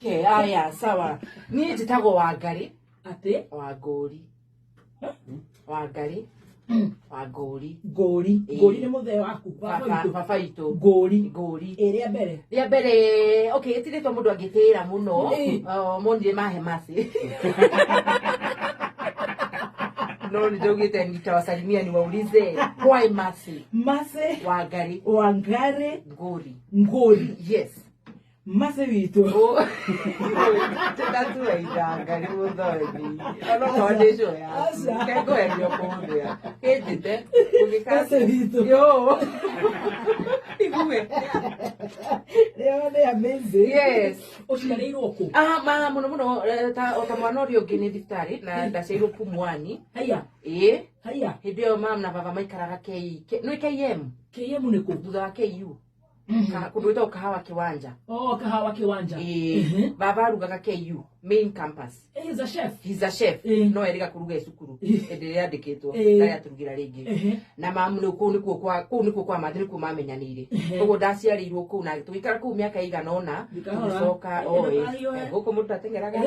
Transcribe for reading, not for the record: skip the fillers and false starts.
Okay, aya sawa. Ni njitagwo Wangari. Ate? Wangũri. Wangari. Wangũri. Ngũri. Ngũri ni muthe waku. Baba itu. Ngũri. Ria mbere. Ria mbere. Okay, itirĩtwo mũndũ angĩtĩra mũno. Monire mahe masi. No nijogete nitawasalimia niwaulize why masi? Masi. Wangari. Wangari. Ngũri. Yes. Mase vitu. Tatu aitanga ni muthoni. Ono kondesho ya. Kego ya nyokondo ya. Kejite. Mase vitu. Yo. Igume. They are amazing. Yes. Oshireiro ku. Ma muno ta otamwana uri ogene diftari na ndaceiro pumwani. Haya. Haya. Hibio mam na baba maikaraga KI. No KM. KM ni ku thutha wa KU. Kunduita Kahawa Kiwanja. Oh, Kahawa Kiwanja. Baba arugaga KU main campus. He's a chef. He's a chef. No eriga kuruga esukuru. Endelea ndikitwo. Ndaya turugira ringi. Na mamu ni kuo kwa madri ku mamenyanire. Kogo ndaciarirwo ku na tuikara ku miaka igana ona. Gucoka guku mutu atengeraga.